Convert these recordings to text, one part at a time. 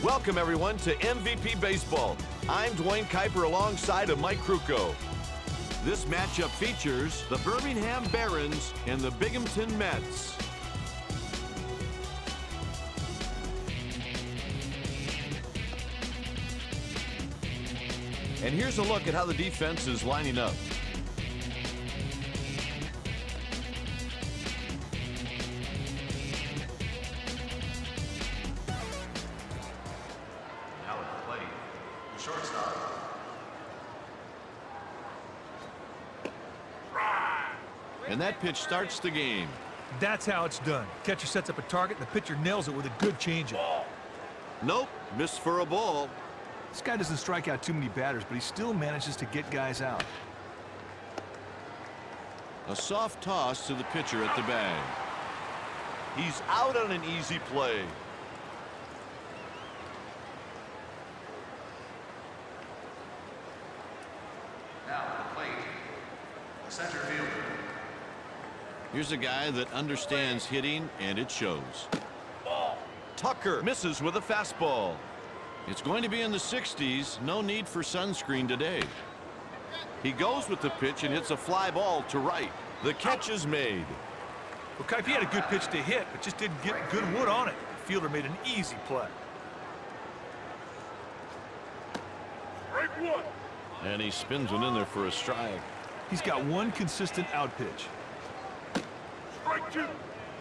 Welcome, everyone, to MVP Baseball. I'm Dwayne Kuiper alongside of Mike Krukow. This matchup features the Birmingham Barons and the Binghamton Mets. And here's a look at how the defense is lining up. Now at the plate, the shortstop. And that pitch starts the game. That's how it's done. Catcher sets up a target, and the pitcher nails it with a good changeup. Nope, missed for a ball. This guy doesn't strike out too many batters, but he still manages to get guys out. A soft toss to the pitcher at the bag. He's out on an easy play. Now at the plate, the center fielder. Here's a guy that understands hitting, and it shows. Tucker misses with a fastball. It's going to be in the 60s. No need for sunscreen today. He goes with the pitch and hits a fly ball to right. The catch is made. Well, Kuiper, he had a good pitch to hit, but just didn't get good wood on it. The fielder made an easy play. Strike one. And he spins one in there for a strike. He's got one consistent out pitch. Strike two.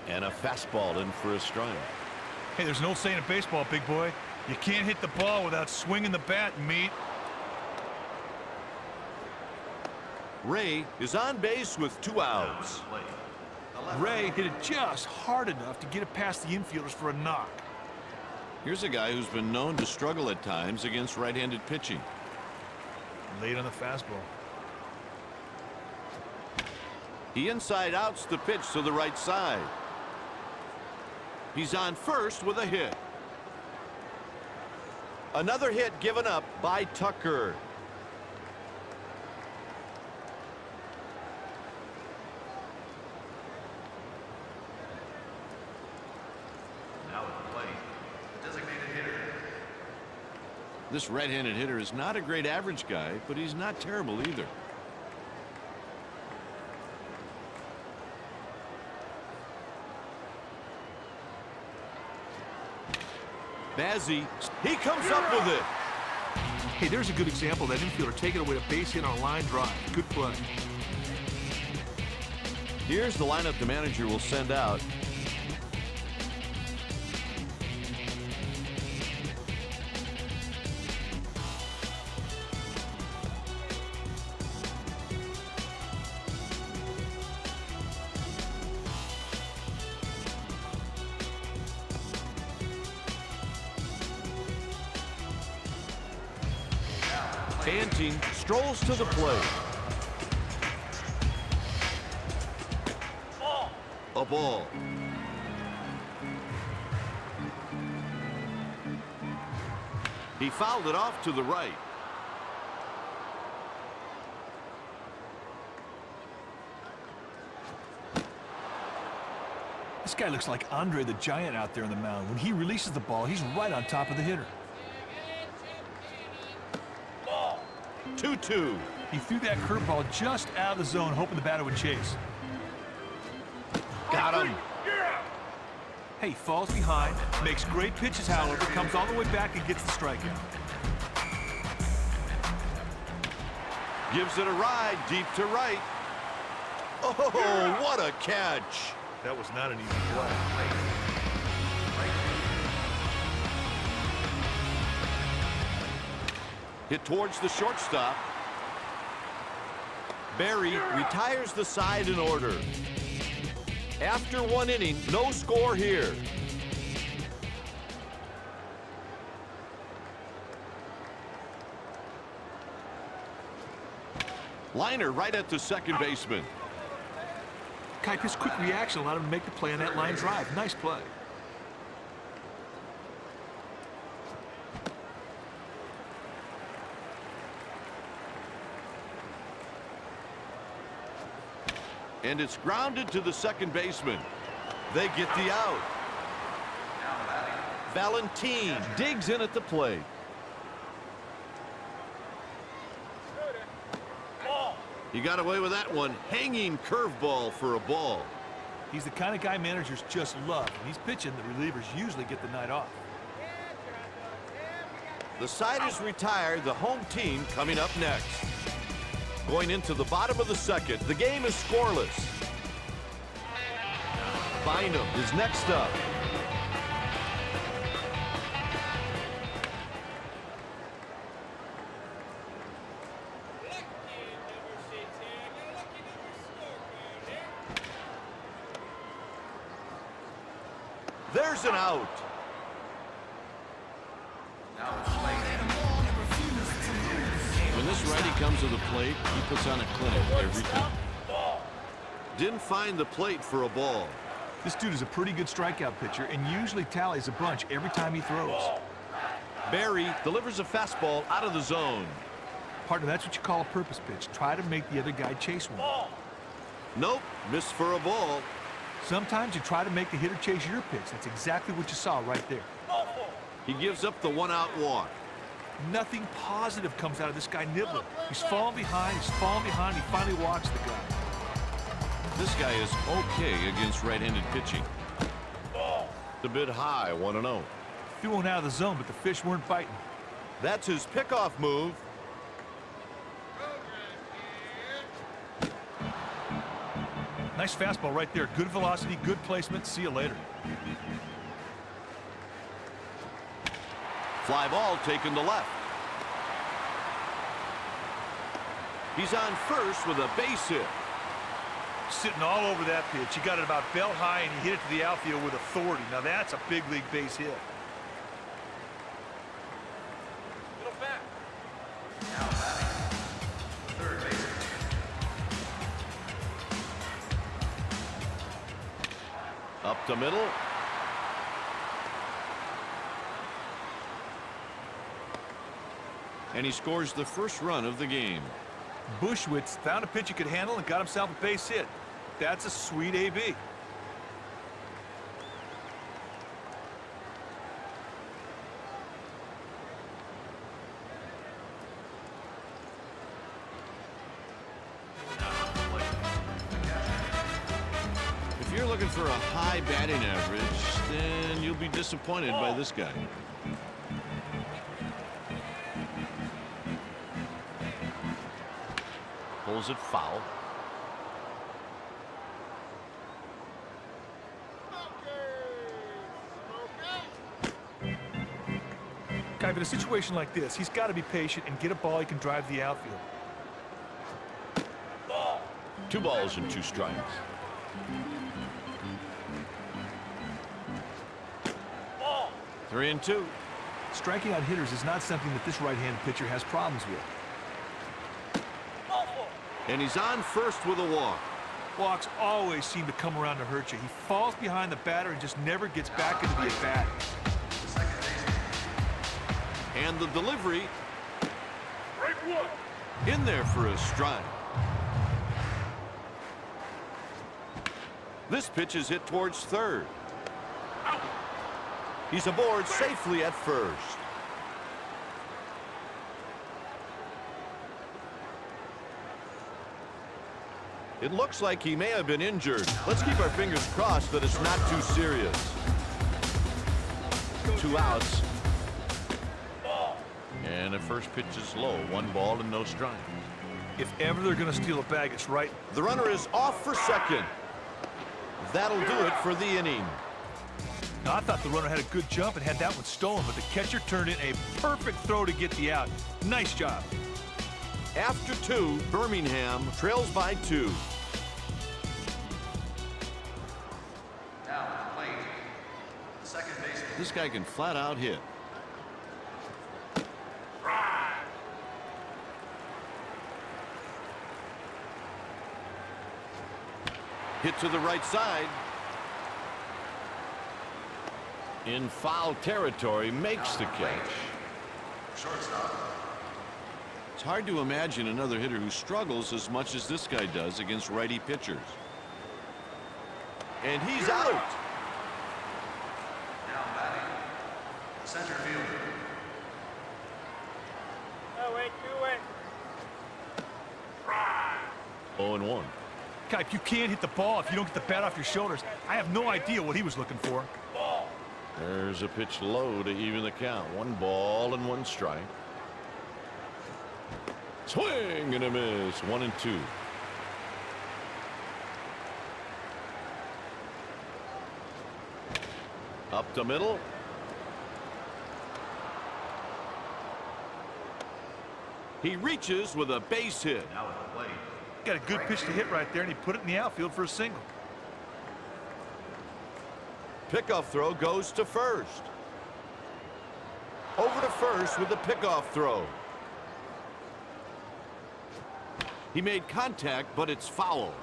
And a fastball in for a strike. Hey, there's an old saying in baseball, big boy. You can't hit the ball without swinging the bat, meat. Ray is on base with 2 outs. Ray hit it just hard enough to get it past the infielders for a knock. Here's a guy who's been known to struggle at times against right-handed pitching. Late on the fastball. He inside outs the pitch to the right side. He's on first with a hit. Another hit given up by Tucker. Now at the plate, the designated hitter. This right-handed hitter is not a great average guy, but he's not terrible either. Bazzi, he comes up with it. Hey, there's a good example of that infielder taking away a base hit on a line drive. Good play. Here's the lineup the manager will send out. Banting strolls to the plate. A ball. He fouled it off to the right. This guy looks like Andre the Giant out there on the mound. When he releases the ball, he's right on top of the hitter. 2-2. He threw that curveball just out of the zone, hoping the batter would chase. Got him. Hey, falls behind, makes great pitches, however, comes all the way back and gets the strikeout. Gives it a ride deep to right. Oh, what a catch. That was not an easy play. Hit towards the shortstop. Barry retires the side in order. After 1 inning, no score here. Liner right at the second baseman. Kuiper's quick reaction allowed him to make the play on that line drive. Nice play. And it's grounded to the second baseman. They get the out. Valentine digs in at the plate. He got away with that one. Hanging curveball for a ball. He's the kind of guy managers just love. When he's pitching, the relievers usually get the night off. The side is retired. The home team coming up next. Going into the bottom of the second. The game is scoreless. Bynum is next up. There's an out. When this righty comes to the plate, he puts on a clinic every time. Didn't find the plate for a ball. This dude is a pretty good strikeout pitcher and usually tallies a bunch every time he throws. Barry delivers a fastball out of the zone. Partner, that's what you call a purpose pitch. Try to make the other guy chase one. Nope, missed for a ball. Sometimes you try to make the hitter chase your pitch. That's exactly what you saw right there. He gives up the one-out walk. Nothing positive comes out of this guy nibbling. He's falling behind, he finally walks the guy. This guy is okay against right-handed pitching. It's a bit high, 1-0. Threw one out of the zone, but the fish weren't biting. That's his pickoff move. Nice fastball right there. Good velocity, good placement. See you later. Fly ball taken to left. He's on first with a base hit. Sitting all over that pitch. He got it about bell high, and he hit it to the outfield with authority. Now that's a big league base hit. Now batting, the third baseman. Up the middle. And he scores the first run of the game. Bushwitz found a pitch he could handle and got himself a base hit. That's a sweet AB. If you're looking for a high batting average, then you'll be disappointed by this guy. Pulls it foul. Guy, but a situation like this, he's got to be patient and get a ball he can drive the outfield. 2 balls and 2 strikes. Three and 2. Striking out hitters is not something that this right-handed pitcher has problems with. And he's on first with a walk. Walks always seem to come around to hurt you. He falls behind the batter and just never gets back into the at-bat. And the delivery in there for a strike. This pitch is hit towards third. He's aboard safely at first. It looks like he may have been injured. Let's keep our fingers crossed that it's not too serious. 2 outs. And the first pitch is low. 1 ball and no strike. If ever they're going to steal a bag, it's right. The runner is off for second. That'll do it for the inning. Now, I thought the runner had a good jump and had that one stolen, but the catcher turned in a perfect throw to get the out. Nice job. After 2, Birmingham trails by 2. Now at the plate, the second baseman. This guy can flat out hit. Hit to the right side. In foul territory, makes the catch. Shortstop. It's hard to imagine another hitter who struggles as much as this guy does against righty pitchers. And he's out. Now batting, center fielder. Oh, wait, do it. 0-1. Kipe, you can't hit the ball if you don't get the bat off your shoulders. I have no idea what he was looking for. There's a pitch low to even the count. 1 ball and 1 strike. Swing and a miss. 1-2. Up the middle. He reaches with a base hit. Now at the plate. Got a good pitch to hit right there, and he put it in the outfield for a single. Pickoff throw goes to first. Over to first with the pickoff throw. He made contact, but it's foul.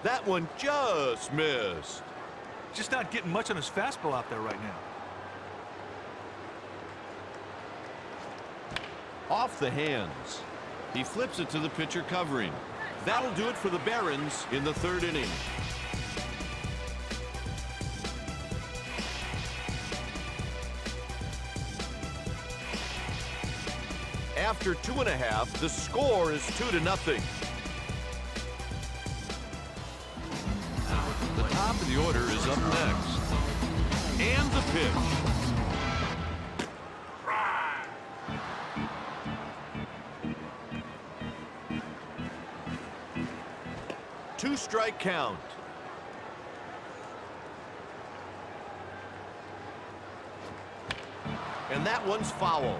That one just missed. Just not getting much on his fastball out there right now. Off the hands. He flips it to the pitcher covering. That'll do it for the Barons in the 3rd inning. After 2.5, the score is 2-0. The top of the order is up next. And the pitch. 2-strike count. And that one's foul.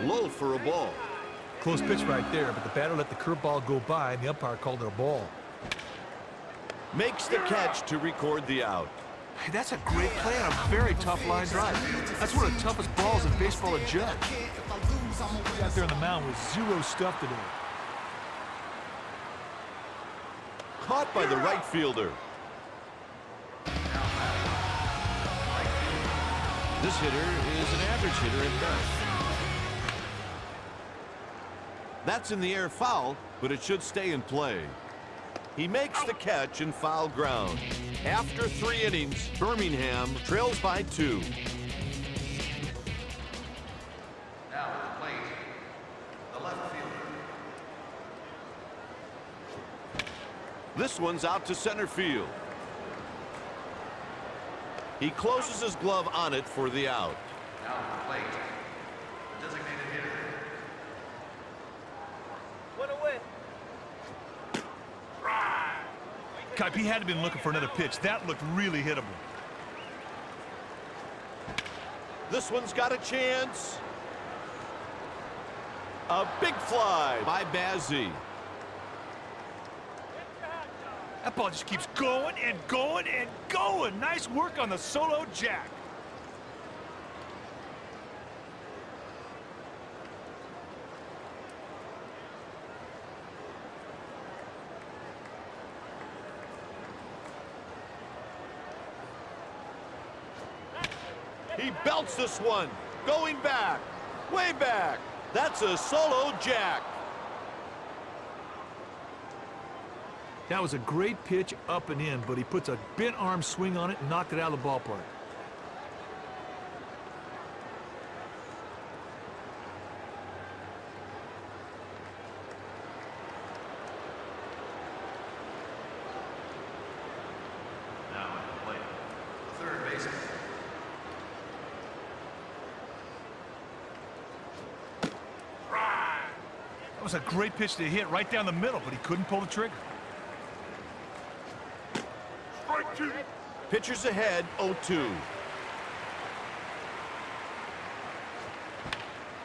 Low for a ball. Close pitch right there, but the batter let the curveball go by, and the umpire called it a ball. Makes the catch to record the out. Hey, that's a great play on a very tough line drive. That's one of the toughest balls in baseball to judge. He's out there on the mound with 0 stuff today. Caught by the right fielder. This hitter is an average hitter at best. That's in the air foul, but it should stay in play. He makes the catch in foul ground. After 3 innings, Birmingham trails by 2. Now at the plate, the left fielder. This one's out to center field. He closes his glove on it for the out. Now at the plate, the designated hitter. What a win. Kipe, he had to have been looking for another pitch. That looked really hittable. This one's got a chance. A big fly by Bazzi. That ball just keeps going and going and going. Nice work on the solo jack. He belts this one. Going back. Way back. That's a solo jack. That was a great pitch up and in, but he puts a bent arm swing on it and knocked it out of the ballpark. Now at the plate, the third baseman. That was a great pitch to hit right down the middle, but he couldn't pull the trigger. Pitchers ahead, 0-2.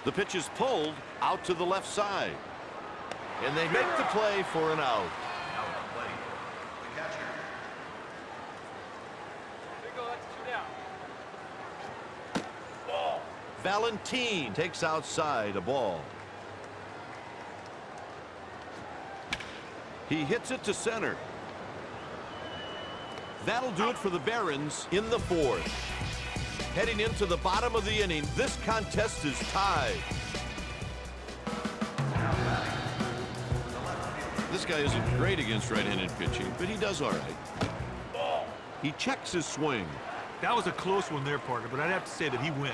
The pitch is pulled out to the left side. And they make the play for an out. Now at the plate, the catcher. There you go, that's 2 down. Ball. Valentin takes outside a ball. He hits it to center. That'll do it for the Barons in the 4th. Heading into the bottom of the inning, this contest is tied. This guy isn't great against right-handed pitching, but he does all right. He checks his swing. That was a close one there, partner, but I'd have to say that he went.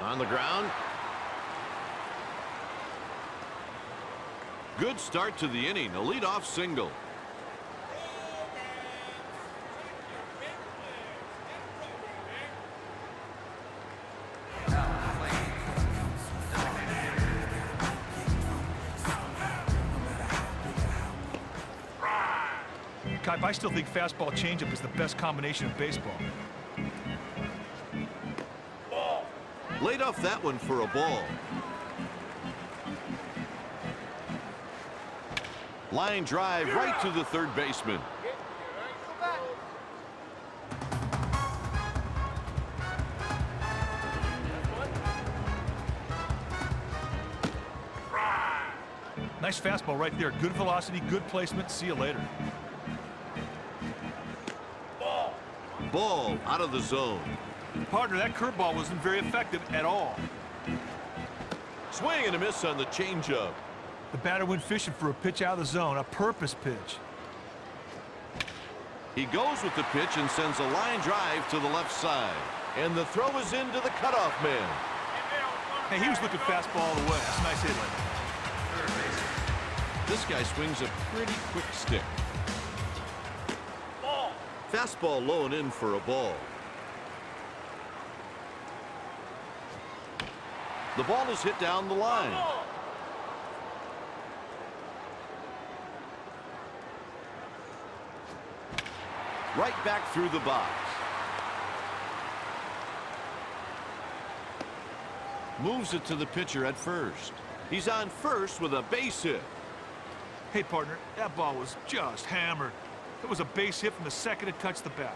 On the ground. Good start to the inning, a leadoff single. Kipe, I still think fastball changeup is the best combination of baseball. Laid off that one for a ball. Line drive right to the third baseman. Nice fastball right there. Good velocity, good placement. See you later. Ball out of the zone. Partner, that curveball wasn't very effective at all. Swing and a miss on the changeup. The batter went fishing for a pitch out of the zone, a purpose pitch. He goes with the pitch and sends a line drive to the left side. And the throw is into the cutoff man. Hey, he was looking fastball all the way. That's a nice hit right there. This guy swings a pretty quick stick. Fastball low and in for a ball. The ball is hit down the line. Right back through the box. Moves it to the pitcher at first. He's on first with a base hit. Hey, partner, that ball was just hammered. It was a base hit from the second it touched the bat.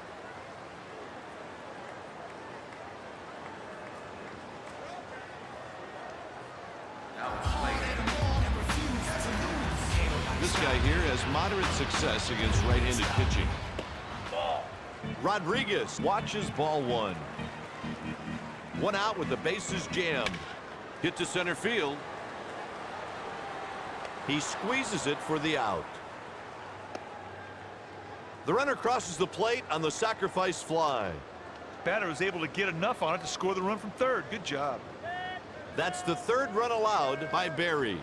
This guy here has moderate success against right-handed pitching. Rodriguez watches ball one. One out with the bases jammed. Hit to center field. He squeezes it for the out. The runner crosses the plate on the sacrifice fly. Batter was able to get enough on it to score the run from third. Good job. That's the third run allowed by Barry.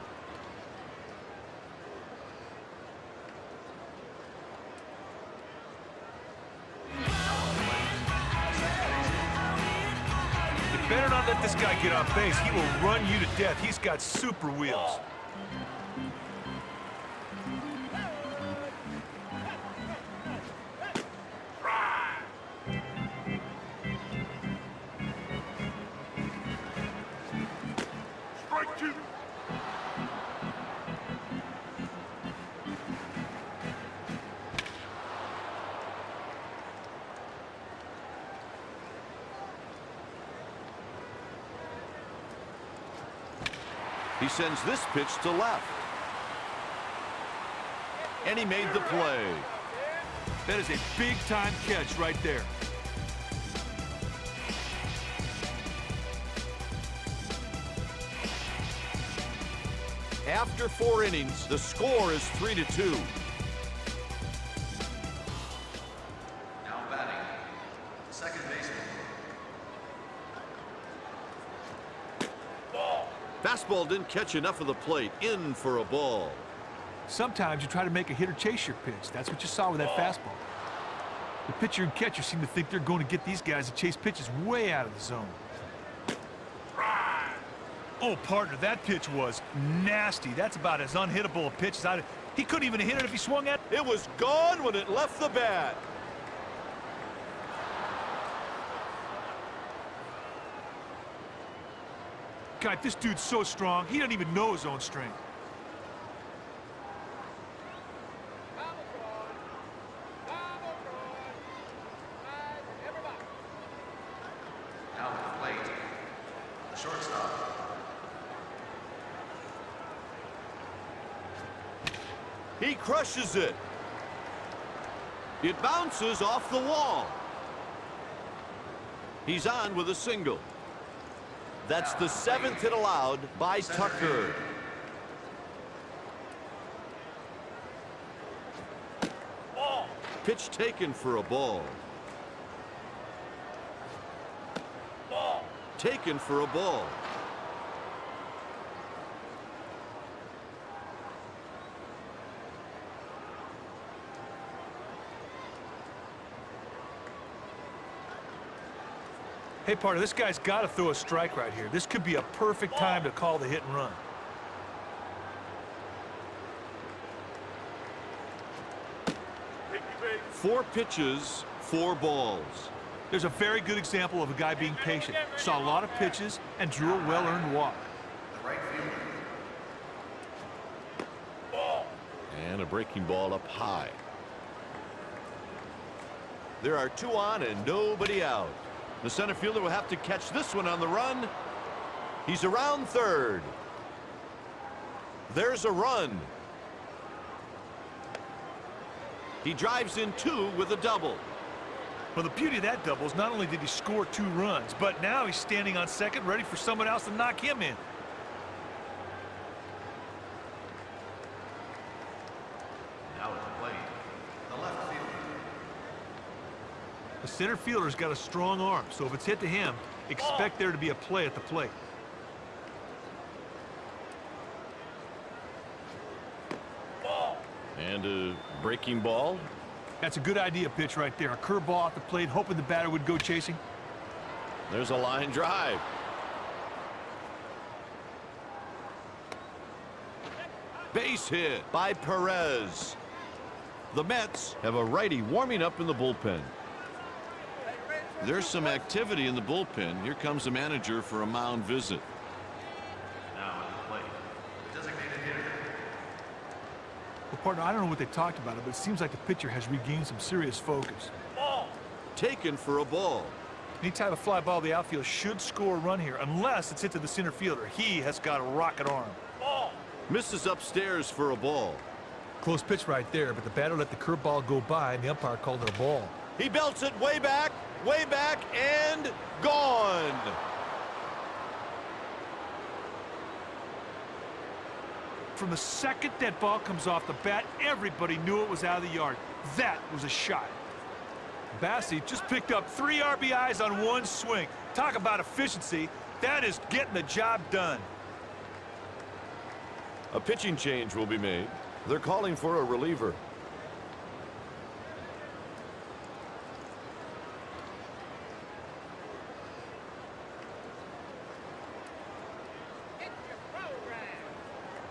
You better not let this guy get on base. He will run you to death. He's got super wheels. Strike two. He sends this pitch to left. And he made the play. That is a big-time catch right there. After 4 innings, the score is 3-2. Now batting, second baseman. Fastball didn't catch enough of the plate. In for a ball. Sometimes you try to make a hitter chase your pitch. That's what you saw with that fastball. The pitcher and catcher seem to think they're going to get these guys to chase pitches way out of the zone. Oh, partner, that pitch was nasty. That's about as unhittable a pitch as he couldn't even hit it if he swung at it. It was gone when it left the bat. God, this dude's so strong, he doesn't even know his own strength. Now at the plate, the shortstop. He crushes it. It bounces off the wall. He's on with a single. That's the 7th hit allowed by Tucker. Pitch taken for a ball. Taken for a ball. Hey, partner, this guy's got to throw a strike right here. This could be a perfect time to call the hit and run. Four pitches, 4 balls. There's a very good example of a guy being patient. Saw a lot of pitches and drew a well-earned walk. The right fielder. And a breaking ball up high. There are 2 on and nobody out. The center fielder will have to catch this one on the run. He's around third. There's a run. He drives in 2 with a double. Well, the beauty of that double is not only did he score 2 runs, but now he's standing on second ready for someone else to knock him in. Now at the plate, the left fielder. The center fielder's got a strong arm, so if it's hit to him, expect there to be a play at the plate. And a breaking ball. That's a good idea pitch right there. A curveball at the plate, hoping the batter would go chasing. There's a line drive. Base hit by Perez. The Mets have a righty warming up in the bullpen. There's some activity in the bullpen. Here comes the manager for a mound visit. Now at the plate, the designated hitter. Well, partner, I don't know what they talked about, but it seems like the pitcher has regained some serious focus. Taken for a ball. Anytime a fly ball to the outfield should score a run here, unless it's hit to the center fielder. He has got a rocket arm. Misses upstairs for a ball. Close pitch right there, but the batter let the curveball go by, and the umpire called it a ball. He belts it way back, and gone. From the second that ball comes off the bat, everybody knew it was out of the yard. That was a shot. Bassey just picked up 3 RBIs on 1 swing. Talk about efficiency. That is getting the job done. A pitching change will be made. They're calling for a reliever.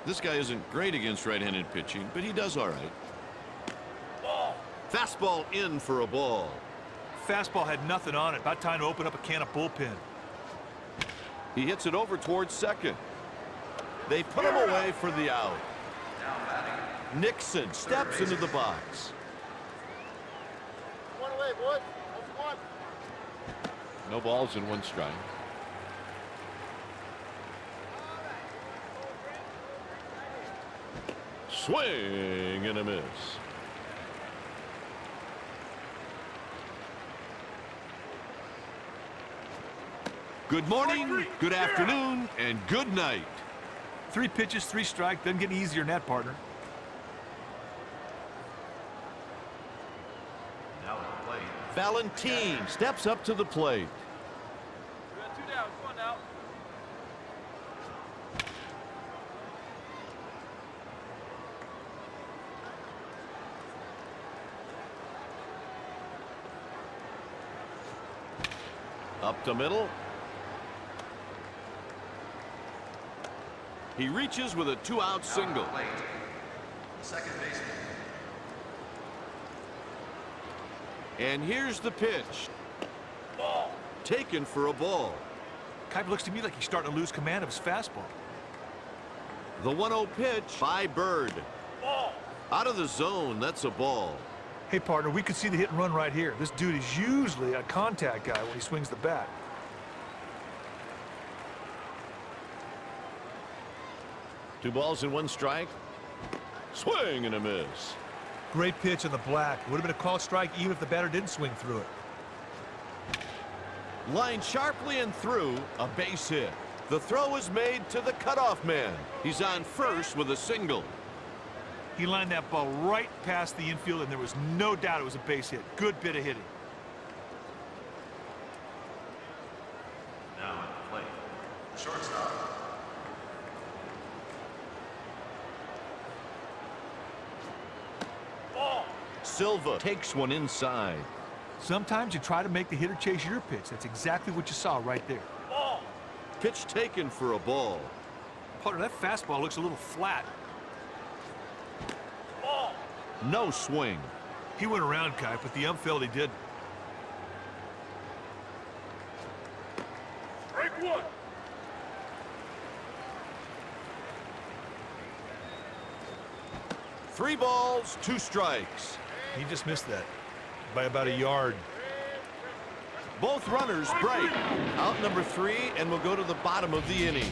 This guy isn't great against right-handed pitching, but he does all right. Fastball in for a ball. Fastball had nothing on it. About time to open up a can of bullpen. He hits it over towards second. They put him away for the out. Now batting. Nixon steps into the box. One away, boys. That's one. No balls and 1 strike. Swing and a miss. Good morning, good afternoon, and good night. 3 pitches, 3 strike. Doesn't get any easier than that, partner. Now at the plate. Valentin steps up to the plate. We got 2 down. One out. Up the middle. He reaches with a 2-out single. Plate. The second baseman. And here's the pitch. Taken for a ball. Kind of looks to me like he's starting to lose command of his fastball. The 1-0 pitch by Bird. Out of the zone, that's a ball. Hey, partner, we could see the hit and run right here. This dude is usually a contact guy when he swings the bat. 2 balls and 1 strike. Swing and a miss. Great pitch on the black. Would have been a called strike even if the batter didn't swing through it. Lined sharply and through, a base hit. The throw is made to the cutoff man. He's on first with a single. He lined that ball right past the infield, and there was no doubt it was a base hit. Good bit of hitting. Now at the plate, the shortstop. Silva takes one inside. Sometimes you try to make the hitter chase your pitch. That's exactly what you saw right there. Pitch taken for a ball. Partner, that fastball looks a little flat. No swing. He went around, Kai, but the ump felt he did. Strike one. 3 balls, 2 strikes. He just missed that by about a yard. Both runners break. Out number 3, and we'll go to the bottom of the inning.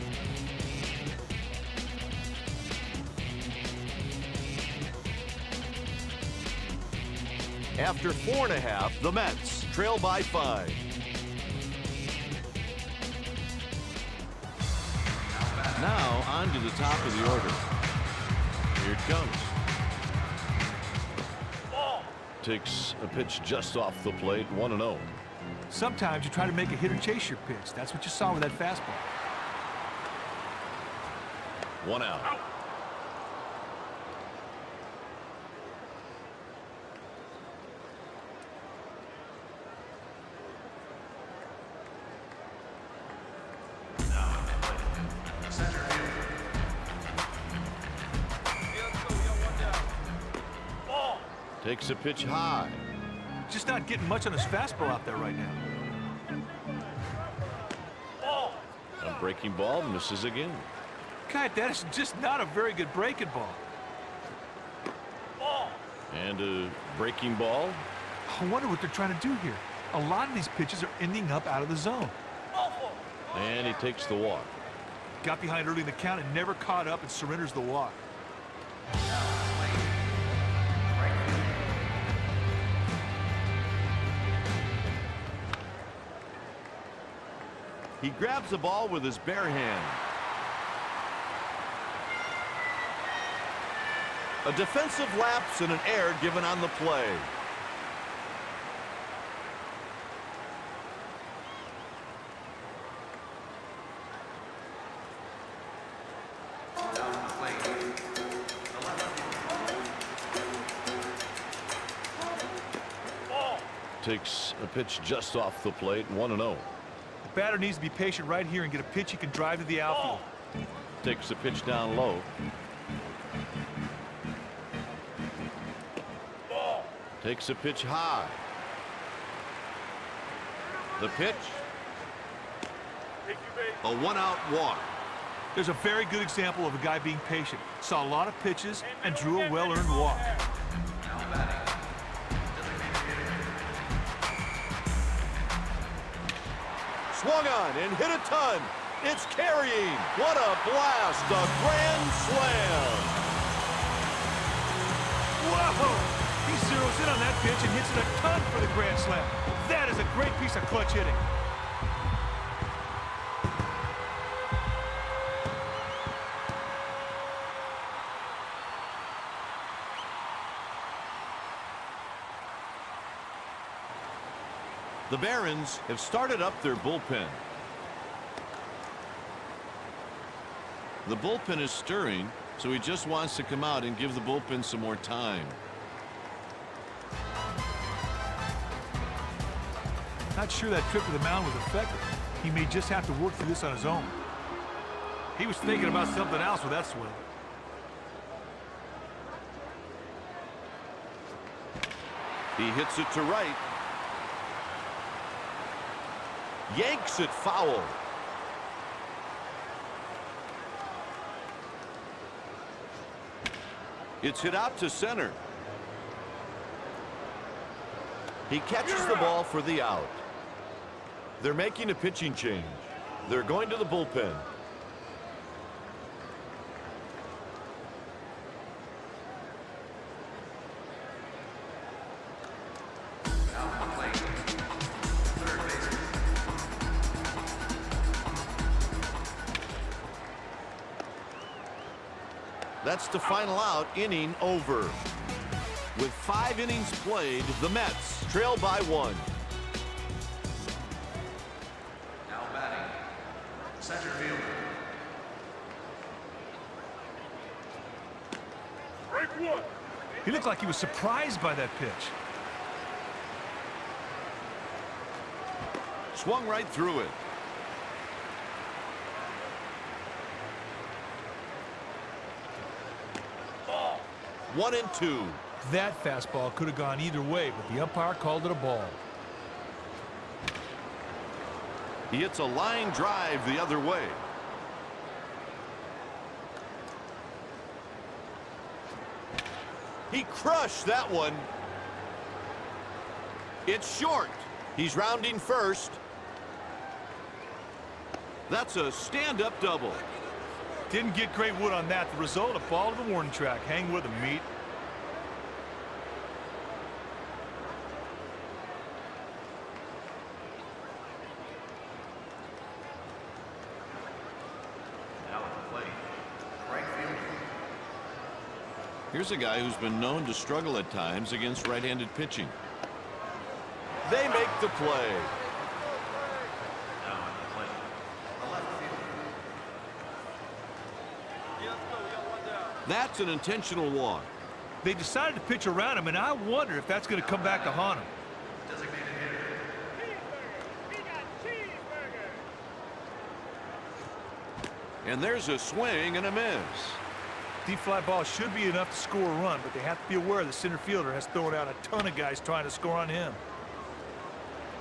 After 4.5, the Mets trail by 5. Now on to the top of the order. Here it comes. Takes a pitch just off the plate, 1-0. Sometimes you try to make a hitter chase your pitch. That's what you saw with that fastball. 1 out. Now at the plate, the center fielder. Yeah, let's go. We got one down. Ball. Takes a pitch high. Just not getting much on his fastball out there right now. Ball. A breaking ball misses again. Kai, that is just not a very good breaking ball. Ball. And a breaking ball. I wonder what they're trying to do here. A lot of these pitches are ending up out of the zone. Ball. And he takes the walk. Got behind early in the count and never caught up and surrenders the walk. He grabs the ball with his bare hand. A defensive lapse and an error given on the play. Down the plate, the left fielder. Ball. Takes a pitch just off the plate, 1-0. The batter needs to be patient right here and get a pitch he can drive to the outfield. Takes a pitch down low. Ball. Takes a pitch high. The pitch, Take you, baby. a 1-out walk. There's a very good example of a guy being patient. Saw a lot of pitches and drew a well-earned walk. Now batting, designated hitter. Swung on and hit a ton. It's carrying. What a blast. A grand slam. Whoa! He zeroes in on that pitch and hits it a ton for the grand slam. That is a great piece of clutch hitting. The Barons have started up their bullpen. The bullpen is stirring, so he just wants to come out and give the bullpen some more time. Not sure that trip to the mound was effective. He may just have to work through this on his own. He was thinking about something else with that swing. He hits it to right. Yanks it foul. It's hit out to center. He catches the ball for the out. They're making a pitching change. They're going to the bullpen. Now at the plate, third baseman, That's the final out, inning over. With 5 innings played, the Mets trail by 1. Now batting, center fielder. He looked like he was surprised by that pitch. Swung right through it. Ball. 1-2. That fastball could have gone either way, but the umpire called it a ball. He hits a line drive the other way. He crushed that one. It's short. He's rounding first. That's a stand-up double. Didn't get great wood on that. The result, a ball to the warning track. Hang with him, Meat. Now at the plate, right fielder. Here's a guy who's been known to struggle at times against right-handed pitching. They make the play. Now at the plate, the left fielder. Yeah, let's go. We got one down. That's an intentional walk. They decided to pitch around him, and I wonder if that's going to come back to haunt him. Designated hitter. Cheeseburger. We got cheeseburger. And there's a swing and a miss. Deep fly ball should be enough to score a run, but they have to be aware the center fielder has thrown out a ton of guys trying to score on him.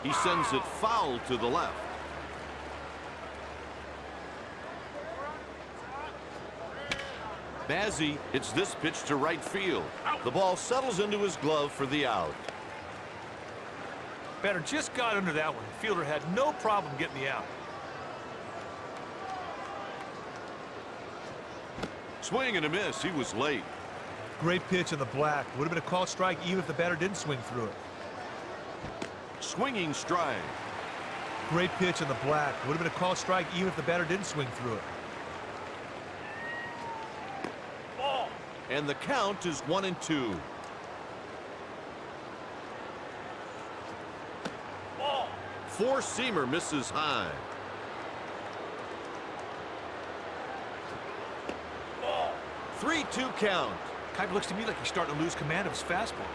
He sends it foul to the left. Bazzi hits this pitch to right field. The ball settles into his glove for the out. Batter just got under that one. The fielder had no problem getting the out. Swing and a miss. He was late. Great pitch in the black. Would have been a called strike even if the batter didn't swing through it. Swinging strike. Great pitch in the black. Would have been a called strike even if the batter didn't swing through it. Ball. And the count is 1-2. Ball. Four-seamer misses high. Ball. 3-2 count. Kuiper looks to me like he's starting to lose command of his fastball.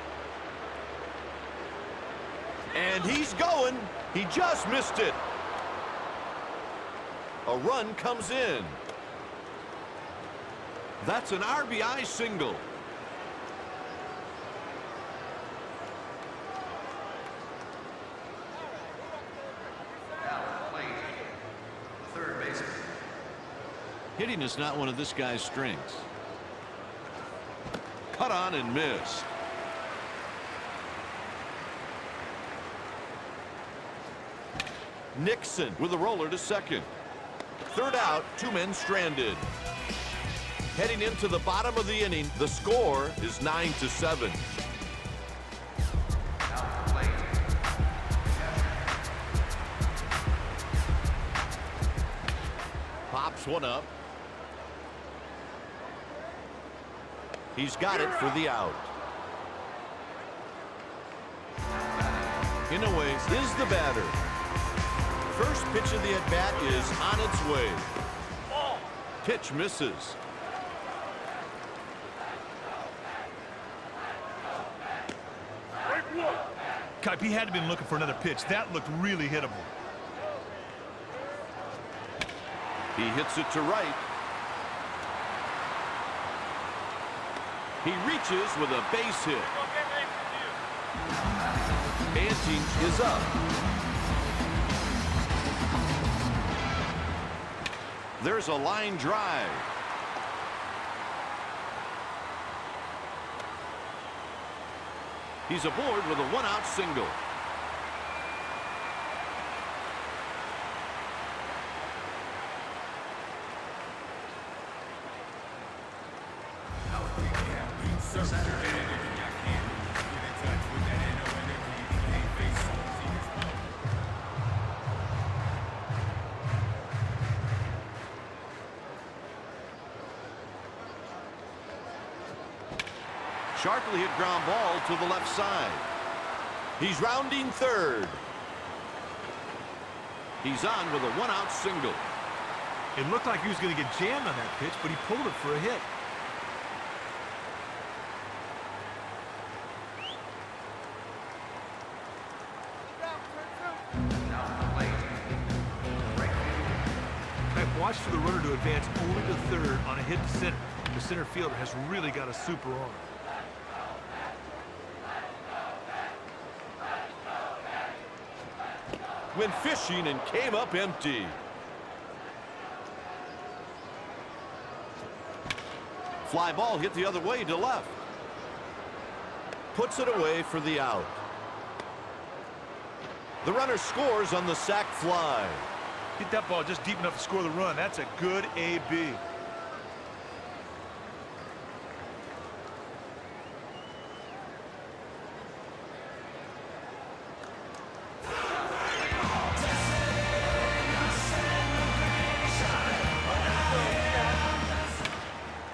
And he's going. He just missed it. A run comes in. That's an RBI single. Now at the plate, the third baseman. Hitting is not one of this guy's strengths. Cut on and missed. Nixon with a roller to second. Third out, 2 men stranded. Heading into the bottom of the inning, the score is 9-7. Now at the plate, Pops one up. He's got it for the out. Inouye is the batter. First pitch of the at-bat is on its way. Ball. Pitch misses. Break one. Kuiper, he had to have been looking for another pitch. That looked really hittable. He hits it to right. He reaches with a base hit. Go get ready for you. Banting is up. There's a line drive. He's aboard with a one-out single. sharply hit ground ball to the left side. He's rounding third. He's on with a one-out single. It looked like he was going to get jammed on that pitch, but he pulled it for a hit. Watch for the runner to advance only to third on a hit to center. The center fielder has really got a super arm. Went fishing and came up empty. Fly ball hit the other way to left. Puts it away for the out. The runner scores on the sac fly. Hit that ball just deep enough to score the run. That's a good AB.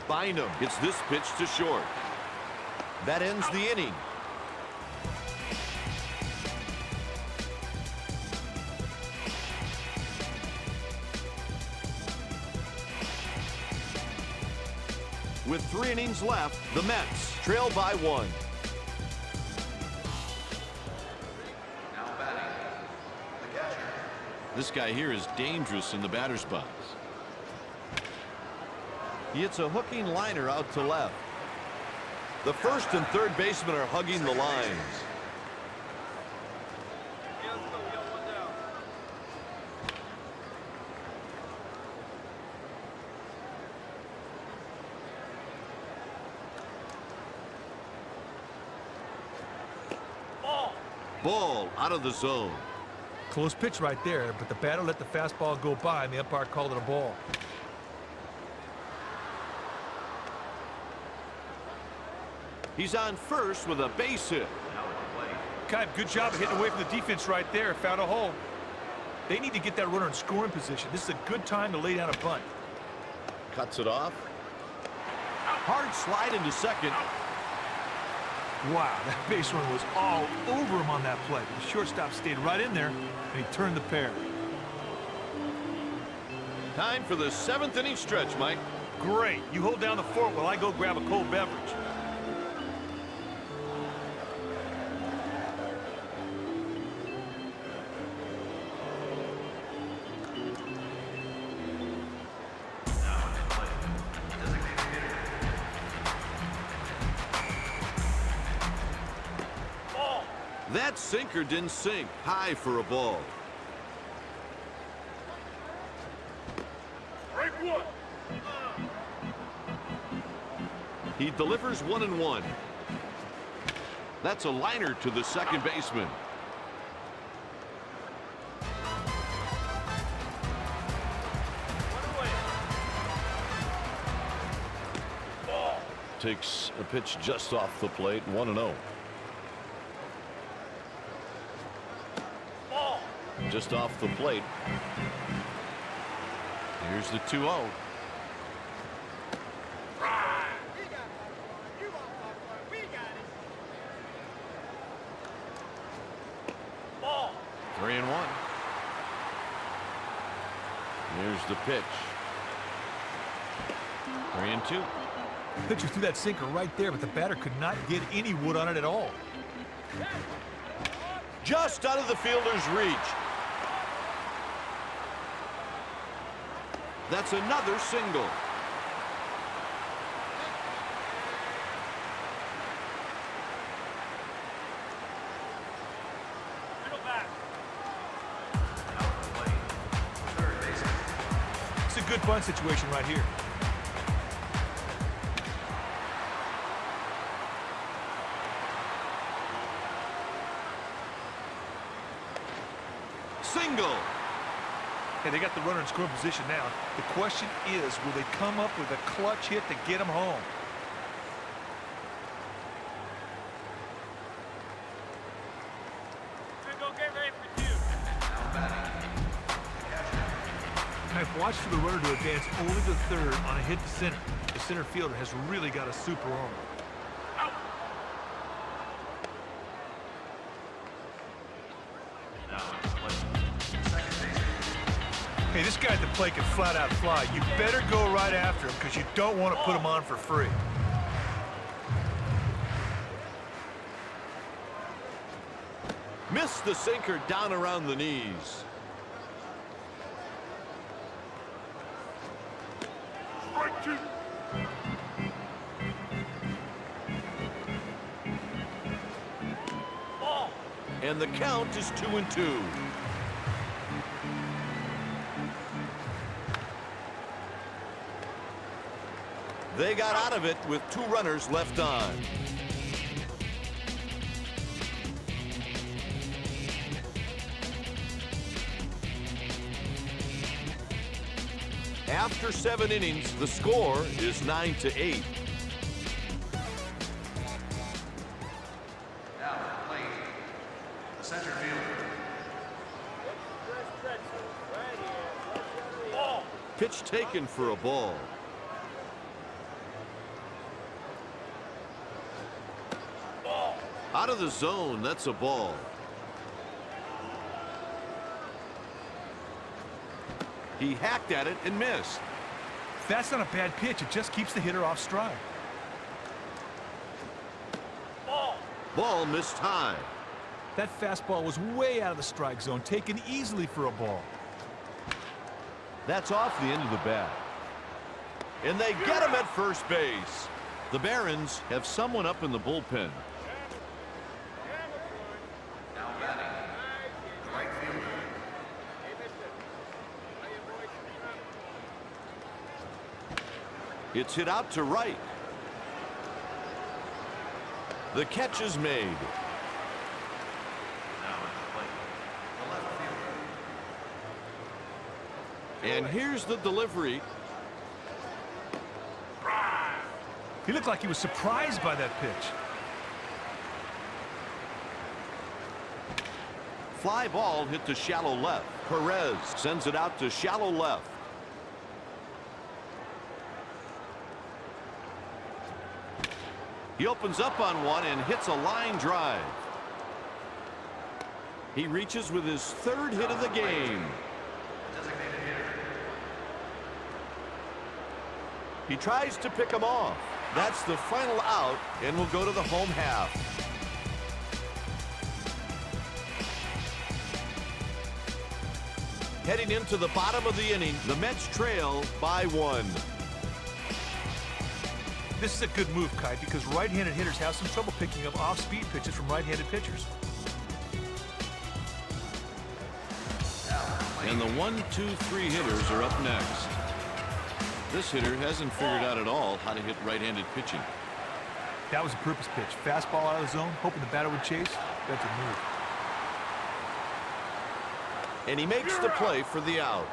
Bynum hits this pitch to short. That ends the inning. With 3 innings left, the Mets trail by 1. Now batting, the catcher. This guy here is dangerous in the batter's box. He hits a hooking liner out to left. The first and third basemen are hugging the lines. Yeah, let's go. We got one down. Ball. Ball out of the zone. Close pitch right there, but the batter let the fastball go by, and the umpire called it a ball. He's on first with a base hit. Kind of good job of hitting away from the defense right there. Found a hole. They need to get that runner in scoring position. This is a good time to lay down a bunt. Cuts it off. Hard slide into second. Wow, that base runner was all over him on that play. The shortstop stayed right in there, and he turned the pair. Time for the 7th inning stretch, Mike. Great. You hold down the fort while I go grab a cold beverage. That sinker didn't sink. High for a ball. Break one. He delivers 1-1. That's a liner to the second baseman. One away. Ball. Takes a pitch just off the plate. 1-0. Ball. Just off the plate. Here's the 2-0. Ball. 3-1. Here's the pitch. 3-2. Pitcher threw that sinker right there, but the batter could not get any wood on it at all. Just out of the fielder's reach. That's another single. Middle back. Third baseman. It's a good bunt situation right here. Single. Hey, they got the runner in scoring position now. The question is, will they come up with a clutch hit to get him home? We're gonna go get ready for two. Now batting, the catcher. I've watched for the runner to advance only to third on a hit to center. The center fielder has really got a super arm. Out. Now at the plate, the second baseman. Hey, this guy at the plate can flat out fly. You better go right after him because you don't want to put him on for free. Missed the sinker down around the knees. Strike two. And the count is 2-2. They got out of it with 2 runners left on. After 7 innings, the score is 9-8. Now at the plate, the center fielder. Pitch taken for a ball. Out of the zone, that's a ball. He hacked at it and missed. That's not a bad pitch. It just keeps the hitter off stride. Ball missed high. That fastball was way out of the strike zone, taken easily for a ball. That's off the end of the bat. And they get him at first base. The Barons have someone up in the bullpen. Now batting, the right fielder. It's hit out to right. The catch is made. Now at the plate, the left fielder. And here's the delivery. He looked like he was surprised by that pitch. Fly ball hit to shallow left. Perez sends it out to shallow left. He opens up on one and hits a line drive. He reaches with his 3rd hit of the game. Designated hitter. He tries to pick him off. That's the final out, and will go to the home half. Heading into the bottom of the inning, the Mets trail by 1. This is a good move, Kai, because right-handed hitters have some trouble picking up off-speed pitches from right-handed pitchers. And the 1, 2, 3 hitters are up next. This hitter hasn't figured out at all how to hit right-handed pitching. That was a purpose pitch. Fastball out of the zone, hoping the batter would chase. That's a move. And he makes the play for the out.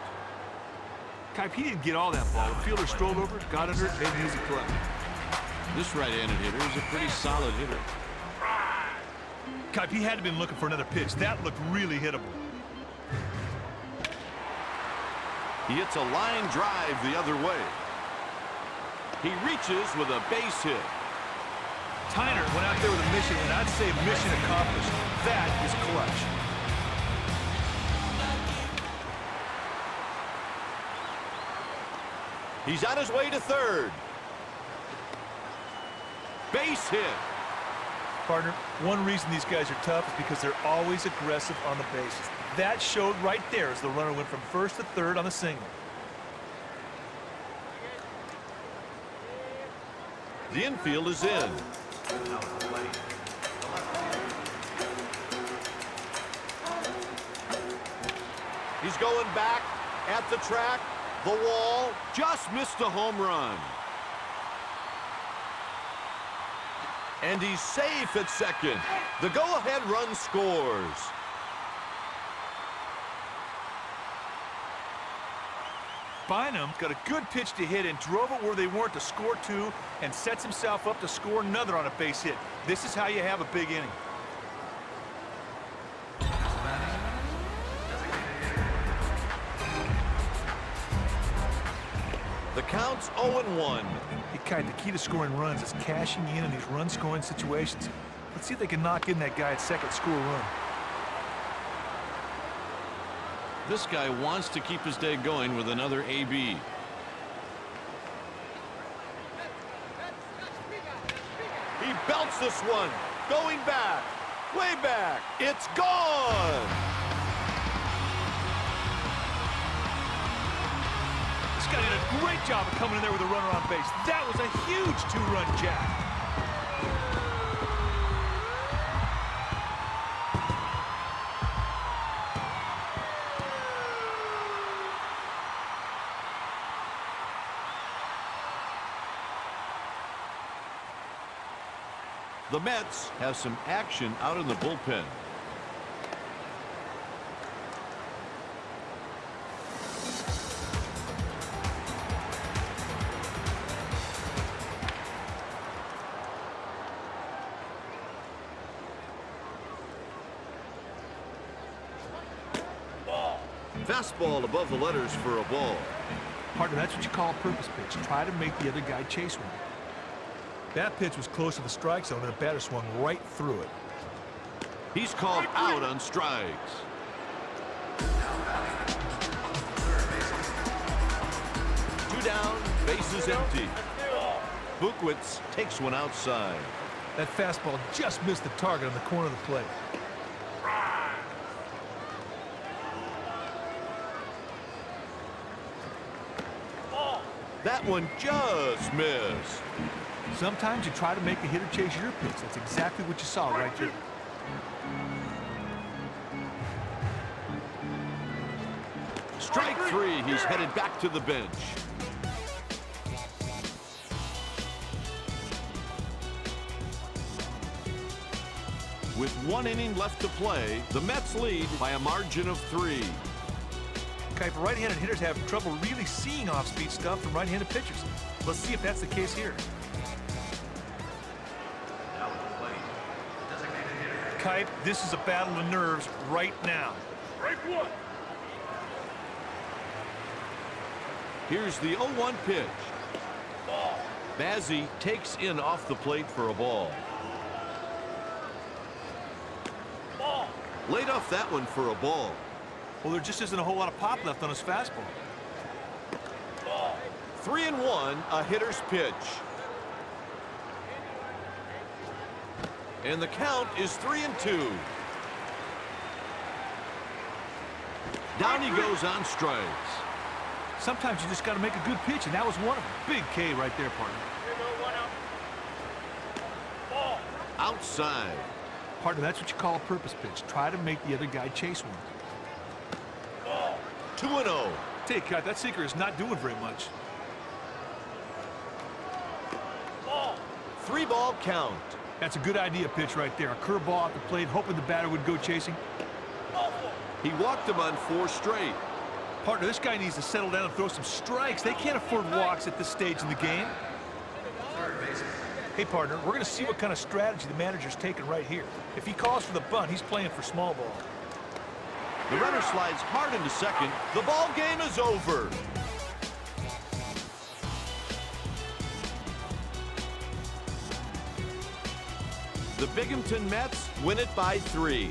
Kai, he didn't get all that ball. The fielder strolled over, got under it, made an easy play. This right-handed hitter is a pretty solid hitter. Kai, he had to been looking for another pitch. That looked really hittable. He hits a line drive the other way. He reaches with a base hit. Tyner went out there with a mission, and I'd say mission accomplished. That is clutch. He's on his way to 3rd. Base hit. Partner, one reason these guys are tough is because they're always aggressive on the bases. That showed right there as the runner went from 1st to 3rd on the single. The infield is in. Now at the plate, the left fielder. He's going back at the track. The wall just missed a home run. And he's safe at second. The go-ahead run scores. Bynum got a good pitch to hit and drove it where they weren't to score 2 and sets himself up to score another on a base hit. This is how you have a big inning. The count's 0-1. Hey, Kai, the key to scoring runs is cashing in these run-scoring situations. Let's see if they can knock in that guy at second, score a run. This guy wants to keep his day going with another AB. He belts this one. Going back. Way back. It's gone. This guy did a great job of coming in there with a runner on base. That was a huge two-run jack. The Mets have some action out in the bullpen. Fastball above the letters for a ball. Partner, that's what you call a purpose pitch. Try to make the other guy chase one. That pitch was close to the strike zone, and the batter swung right through it. He's called out on strikes. Two down, bases empty. Buchwitz takes one outside. That fastball just missed the target on the corner of the plate. That one just missed. Sometimes you try to make a hitter chase your pitch. That's exactly what you saw right there. Strike three. He's headed back to the bench. With 1 inning left to play, the Mets lead by a margin of 3. Okay, for right-handed hitters have trouble really seeing off-speed stuff from right-handed pitchers. Let's see if that's the case here. Kipe, this is a battle of nerves right now. Break one. Here's the 0-1 pitch. Ball. Bazzi takes in off the plate for a ball. Ball. Laid off that one for a ball. Well, there just isn't a whole lot of pop left on his fastball. Ball. 3-1, a hitter's pitch. And the count is 3-2. Down he goes on strikes. Sometimes you just got to make a good pitch, and that was one of them. Big K right there, partner. Here go, one out. Ball. Outside. Partner, that's what you call a purpose pitch. Try to make the other guy chase one. Ball. 2-0. Take cut. That sinker is not doing very much. Ball. 3-ball count. That's a good idea pitch right there. A curveball off the plate, hoping the batter would go chasing. Ball. He walked him on 4 straight. Partner, this guy needs to settle down and throw some strikes. They can't afford walks at this stage in the game. Hey, partner, we're going to see what kind of strategy the manager's taking right here. If he calls for the bunt, he's playing for small ball. The runner slides hard into second. The ball game is over. The Binghamton Mets win it by 3.